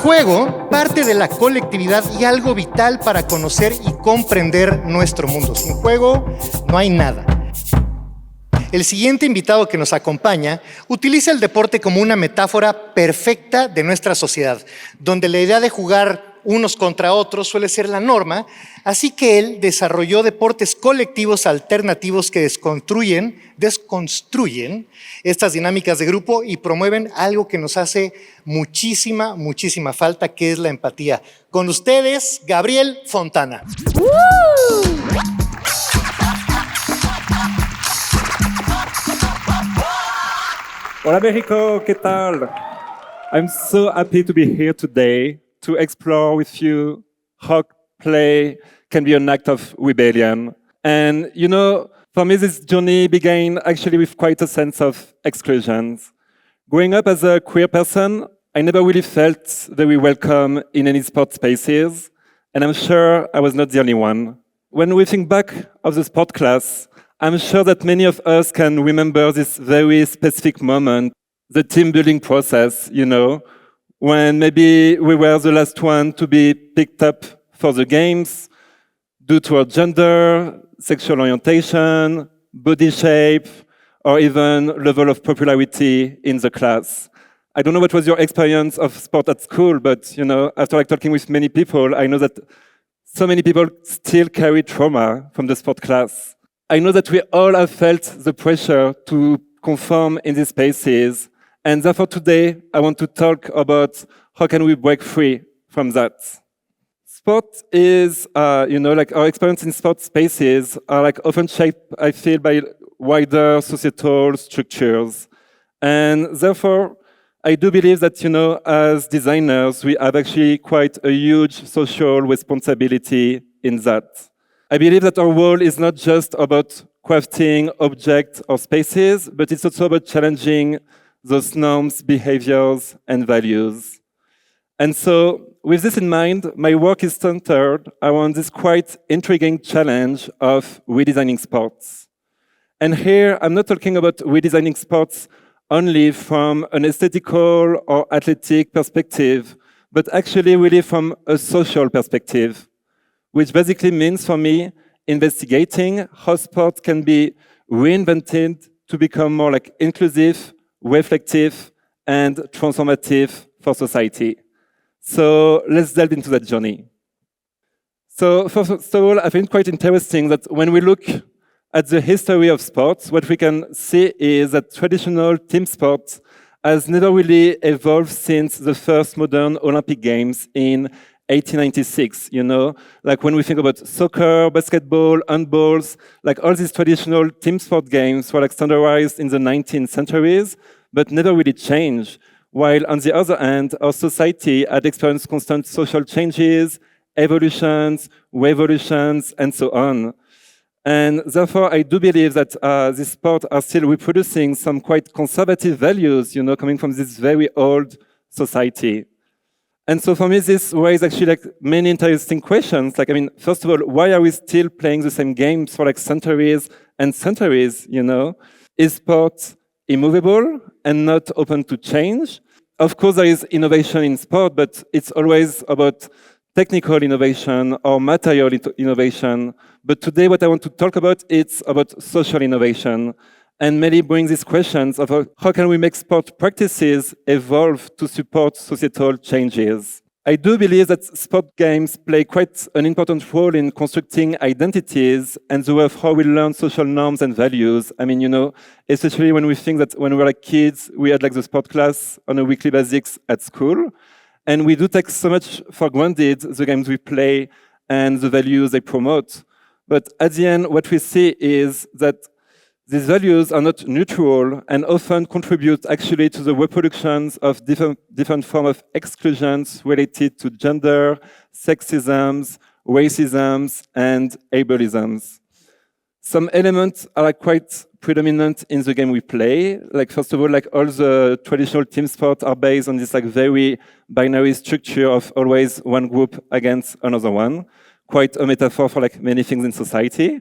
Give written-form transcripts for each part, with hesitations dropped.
juego parte de la colectividad y algo vital para conocer y comprender nuestro mundo. Sin juego no hay nada. El siguiente invitado que nos acompaña utiliza el deporte como una metáfora perfecta de nuestra sociedad, donde la idea de jugar unos contra otros suele ser la norma, así que él desarrolló deportes colectivos alternativos que desconstruyen estas dinámicas de grupo y promueven algo que nos hace muchísima falta, que es la empatía. Con ustedes, Gabriel Fontana. Hola México, ¿qué tal? I'm so happy to be here today to explore with you how play can be an act of rebellion. And you know, for me this journey began actually with quite a sense of exclusion. Growing up as a queer person, I never really felt very welcome in any sport spaces, and I'm sure I was not the only one. When we think back of the sport class, I'm sure that many of us can remember this very specific moment, the team building process, you know, when maybe we were the last one to be picked up for the games due to our gender, sexual orientation, body shape, or even level of popularity in the class. I don't know what was your experience of sport at school, but you know, after talking with many people, I know that so many people still carry trauma from the sport class. I know that we all have felt the pressure to conform in these spaces, and therefore today I want to talk about how can we break free from that. Sport is, our experience in sport spaces are often shaped, I feel, by wider societal structures, and therefore I do believe that, you know, as designers, we have actually quite a huge social responsibility in that. I believe that our role is not just about crafting objects or spaces, but it's also about challenging those norms, behaviors, and values. And so, with this in mind, my work is centered around this quite intriguing challenge of redesigning sports. And here, I'm not talking about redesigning sports only from an aesthetical or athletic perspective, but actually really from a social perspective, which basically means for me investigating how sport can be reinvented to become more inclusive, reflective, and transformative for society. So let's delve into that journey. So first of all, I find it quite interesting that when we look at the history of sports, what we can see is that traditional team sports has never really evolved since the first modern Olympic Games in 1896, you know, when we think about soccer, basketball, handballs, all these traditional team sport games were standardized in the 19th centuries, but never really changed. While on the other hand, our society had experienced constant social changes, evolutions, revolutions, and so on. And therefore, I do believe that these sports are still reproducing some quite conservative values, you know, coming from this very old society. And so for me, this raises actually many interesting questions. First of all, why are we still playing the same games for centuries and centuries, you know? Is sport immovable and not open to change? Of course, there is innovation in sport, but it's always about technical innovation or material innovation. But today, what I want to talk about, it's about social innovation, and mainly bring these questions of how can we make sport practices evolve to support societal changes. I do believe that sport games play quite an important role in constructing identities and the way of how we learn social norms and values. I mean, you know, especially when we think that when we were kids, we had the sport class on a weekly basis at school. And we do take so much for granted the games we play and the values they promote. But at the end, what we see is that these values are not neutral and often contribute actually to the reproductions of different forms of exclusions related to gender, sexisms, racisms, and ableisms. Some elements are quite predominant in the game we play. First of all, all the traditional team sports are based on this very binary structure of always one group against another one. Quite a metaphor for many things in society,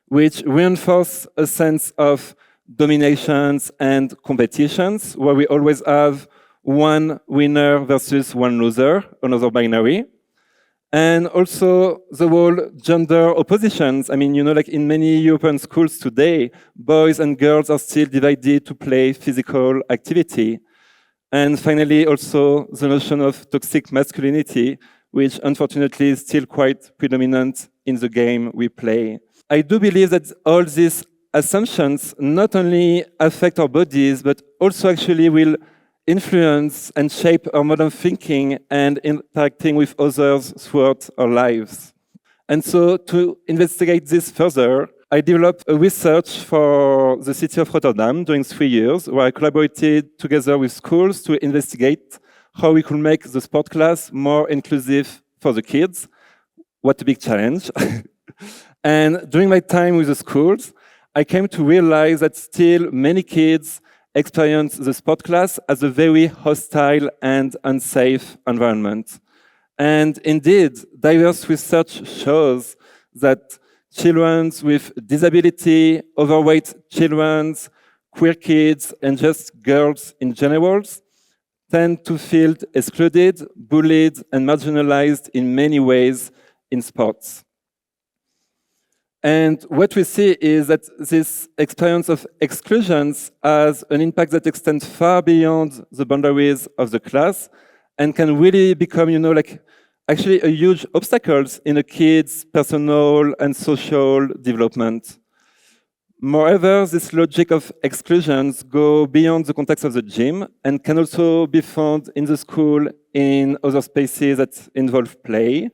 which reinforce a sense of dominations and competitions, where we always have one winner versus one loser, another binary. And also the whole gender oppositions. I mean, like in many European schools today, boys and girls are still divided to play physical activity. And finally, also the notion of toxic masculinity, which unfortunately is still quite predominant in the game we play. I do believe that all these assumptions not only affect our bodies, but also actually will influence and shape our modern thinking and interacting with others throughout our lives. And so to investigate this further, I developed a research for the city of Rotterdam during 3 years, where I collaborated together with schools to investigate how we could make the sport class more inclusive for the kids. What a big challenge. And during my time with the schools, I came to realize that still many kids experience the sport class as a very hostile and unsafe environment. And indeed, diverse research shows that children with disability, overweight children, queer kids, and just girls in general tend to feel excluded, bullied, and marginalized in many ways in sports. And what we see is that this experience of exclusions has an impact that extends far beyond the boundaries of the class and can really become, actually a huge obstacle in a kid's personal and social development. Moreover, this logic of exclusions go beyond the context of the gym and can also be found in the school in other spaces that involve play,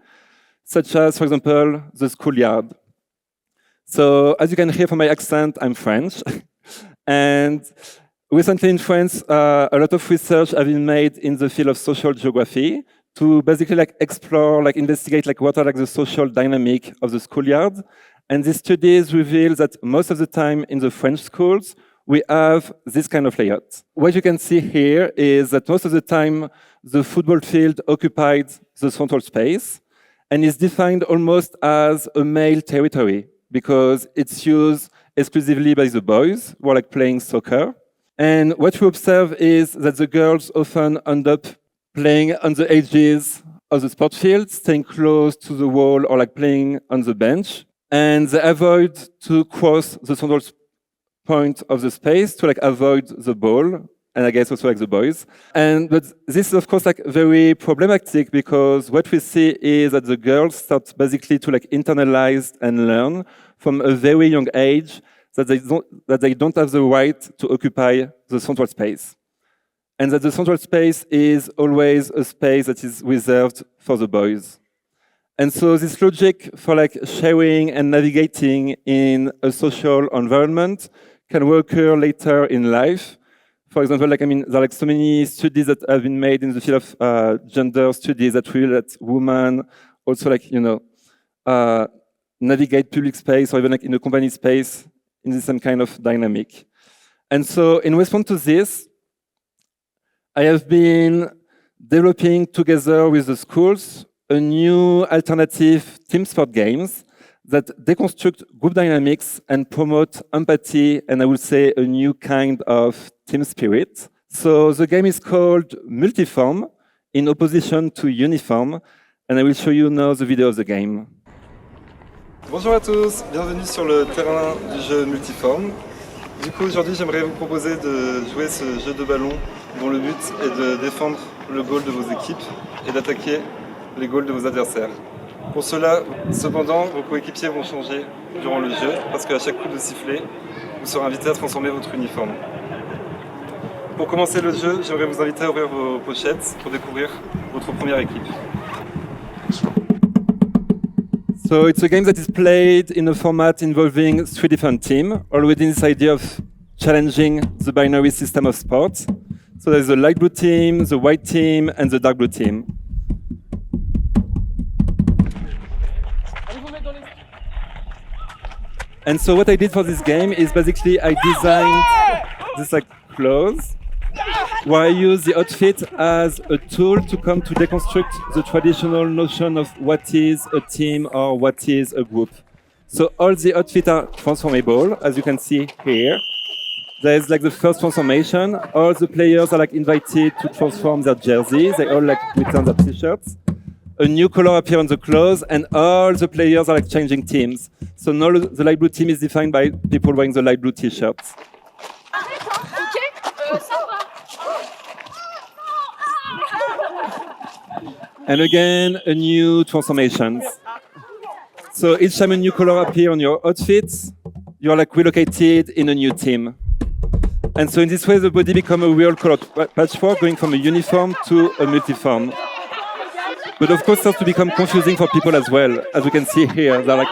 such as, for example, the schoolyard. So, as you can hear from my accent, I'm French. And recently in France, a lot of research has been made in the field of social geography to basically explore, investigate what are the social dynamic of the schoolyard. And these studies reveal that most of the time in the French schools, we have this kind of layout. What you can see here is that most of the time, the football field occupied the central space and is defined almost as a male territory, because it's used exclusively by the boys who are playing soccer. And what we observe is that the girls often end up playing on the edges of the sport field, staying close to the wall or playing on the bench. And they avoid to cross the central point of the space to avoid the ball, and I guess also the boys. But this is of course very problematic, because what we see is that the girls start basically to internalize and learn from a very young age that they don't have the right to occupy the central space, and that the central space is always a space that is reserved for the boys. And so this logic for sharing and navigating in a social environment can occur later in life. For example, there are so many studies that have been made in the field of gender studies that reveal that women also navigate public space or even in a company space in the same kind of dynamic. And so in response to this, I have been developing together with the schools a new alternative team sport games that deconstruct group dynamics and promote empathy, and I would say a new kind of team spirit. So the game is called Multiform, in opposition to Uniform, and I will show you now the video of the game. Bonjour à tous, bienvenue sur le terrain du jeu Multiforme. Du coup, aujourd'hui, j'aimerais vous proposer de jouer ce jeu de ballon dont le but est de défendre le goal de vos équipes et d'attaquer les goals de vos adversaires. Pour cela, cependant, vos coéquipiers vont changer durant le jeu, parce qu'à chaque coup de sifflet, vous serez invité à transformer votre uniforme. Pour commencer le jeu, j'aimerais vous inviter à ouvrir vos pochettes pour découvrir votre première équipe. So it's a game that is played in a format involving 3 different teams, all within this idea of challenging the binary system of sports. So there's the light blue team, the white team, and the dark blue team. And so what I did for this game is basically I designed this clothes, where I use the outfit as a tool to come to deconstruct the traditional notion of what is a team or what is a group. So all the outfits are transformable, as you can see here. There's like the first transformation. All the players are like invited to transform their jerseys. They all like return their t-shirts. A new color appears on the clothes, and all the players are like changing teams. So now the light blue team is defined by people wearing the light blue t-shirts. And again, a new transformations. So each time a new color appears on your outfits, you're like relocated in a new team. And so in this way, the body becomes a real colored patchwork, going from a uniform to a multiform. But of course, it starts to become confusing for people as well. As we can see here, they're like,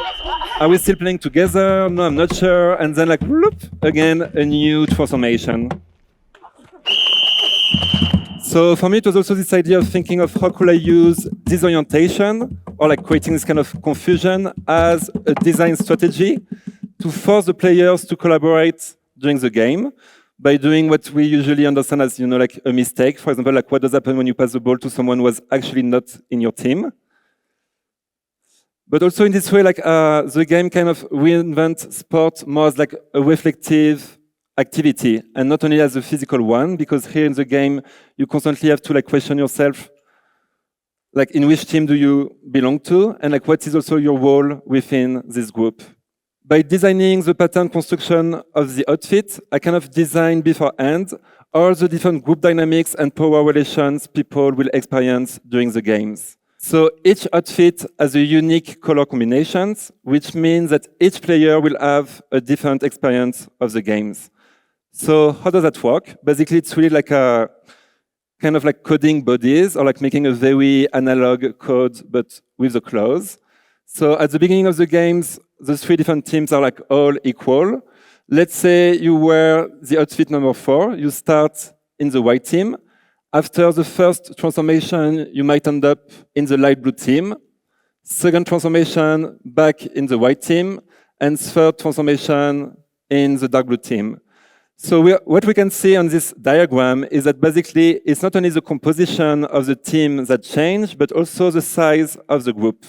are we still playing together? No, I'm not sure. And then like, whoop, again, a new transformation. So for me, it was also this idea of thinking of how could I use disorientation or like creating this kind of confusion as a design strategy to force the players to collaborate during the game by doing what we usually understand as, like a mistake. For example, like what does happen when you pass the ball to someone who was actually not in your team. But also in this way, like the game kind of reinvents sport more as like a reflective activity and not only as a physical one, because here in the game, you constantly have to like question yourself, like in which team do you belong to? And like what is also your role within this group? By designing the pattern construction of the outfit, I kind of design beforehand all the different group dynamics and power relations people will experience during the games. So each outfit has a unique color combinations, which means that each player will have a different experience of the games. So how does that work? Basically, it's really like a kind of like coding bodies or like making a very analog code, but with the clothes. So at the beginning of the games, the three different teams are like all equal. Let's say you wear the outfit number 4. You start in the white team. After the first transformation, you might end up in the light blue team. Second transformation, back in the white team. And third transformation in the dark blue team. So what we can see on this diagram is that basically it's not only the composition of the team that change, but also the size of the group.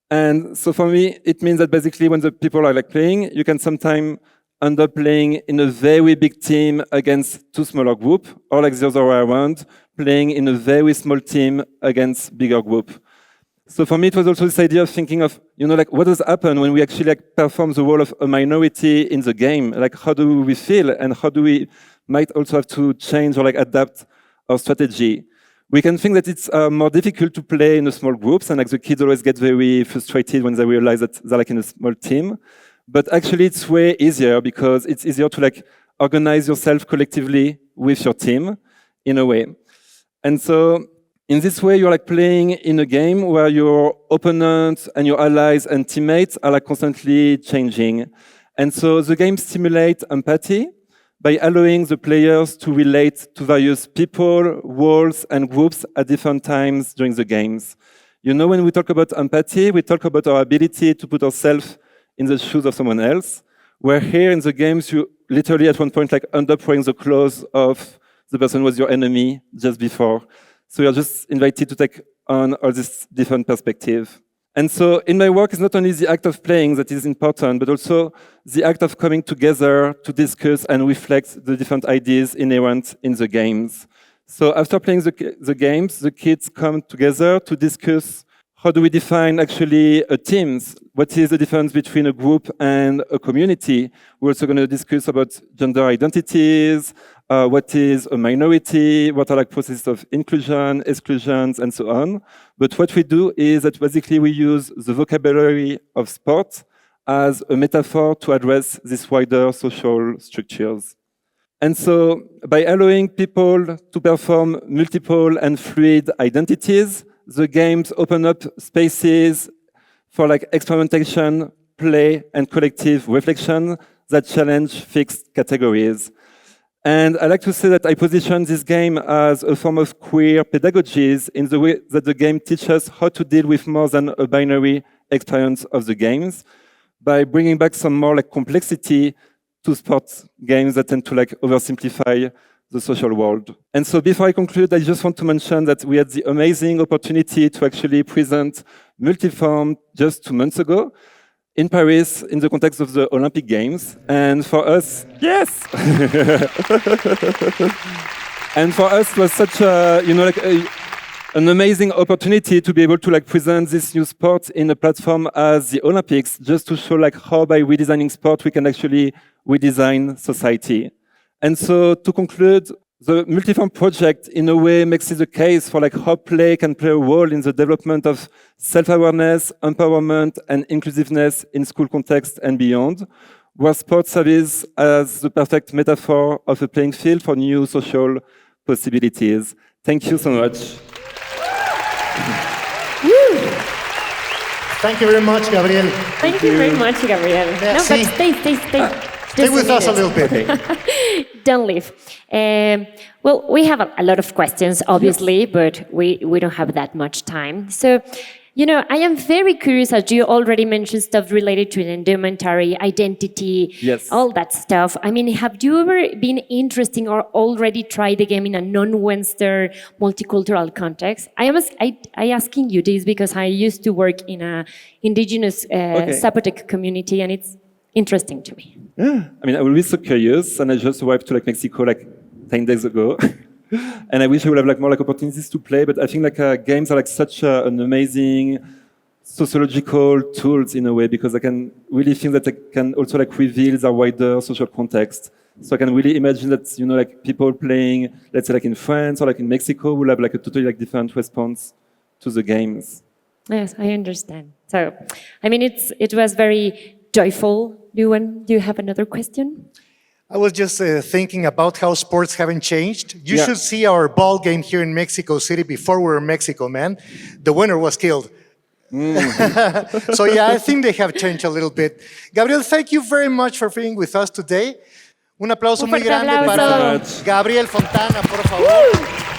And so for me, it means that basically when the people are like playing, you can sometimes end up playing in a very big team against two smaller groups, or like the other way around, playing in a very small team against bigger group. So for me, it was also this idea of thinking of, like what does happen when we actually like perform the role of a minority in the game? Like how do we feel and how do we might also have to change or like adapt our strategy? We can think that it's more difficult to play in a small groups, and like the kids always get very frustrated when they realize that they're like in a small team. But actually, it's way easier because it's easier to like organize yourself collectively with your team in a way. And so in this way, you're like playing in a game where your opponents and your allies and teammates are like constantly changing. And so the game stimulates empathy by allowing the players to relate to various people, roles, and groups at different times during the games. When we talk about empathy, we talk about our ability to put ourselves in the shoes of someone else, where here in the games, you literally at one point like end up wearing the clothes of the person who was your enemy just before. So you're just invited to take on all this different perspective. And so in my work, it's not only the act of playing that is important, but also the act of coming together to discuss and reflect the different ideas inherent in the games. So after playing the games, the kids come together to discuss how do we define actually a teams? What is the difference between a group and a community? We're also going to discuss about gender identities, what is a minority, what are like processes of inclusion, exclusions, and so on. But what we do is that basically we use the vocabulary of sport as a metaphor to address these wider social structures. And so by allowing people to perform multiple and fluid identities, the games open up spaces for like experimentation, play, and collective reflection that challenge fixed categories. And I like to say that I position this game as a form of queer pedagogies in the way that the game teaches how to deal with more than a binary experience of the games by bringing back some more like complexity to sports games that tend to like oversimplify the social world. And so before I conclude, I just want to mention that we had the amazing opportunity to actually present Multiform just 2 months ago. in Paris in the context of the Olympic Games. And for us, yes! And for us, it was such a, an amazing opportunity to be able to present this new sport in a platform as the Olympics, just to show how by redesigning sport we can actually redesign society. And so to conclude, the multiform project in a way makes it the case for how play can play a role in the development of self-awareness, empowerment, and inclusiveness in school context and beyond, where sports serves as the perfect metaphor of a playing field for new social possibilities. Thank you so much. Thank you very much, Gabriel. Thank you very much, Gabriel. No, but stay. Stay with us a little bit. Don't leave. Well, we have a lot of questions, obviously, but we don't have that much time. So, I am very curious, as you already mentioned, stuff related to indumentary identity, all that stuff. I mean, have you ever been interested or already tried the game in a non-Western multicultural context? I asking you this because I used to work in a indigenous Zapotec community, and it's interesting to me. Yeah, I mean, I will be so curious, and I just arrived to Mexico 10 days ago. And I wish I would have more opportunities to play, but I think games are such an amazing sociological tools in a way, because I can really think that I can also reveal the wider social context. So I can really imagine that people playing, let's say in France or in Mexico, will have a totally different response to the games. Yes, I understand. So, I mean, it was very joyful. Do you have another question? I was just thinking about how sports haven't changed. You should see our ball game here in Mexico City before we were in Mexico, man. The winner was killed. So I think they have changed a little bit. Gabriel, thank you very much for being with us today. Un aplauso muy grande para Gabriel Fontana, por favor.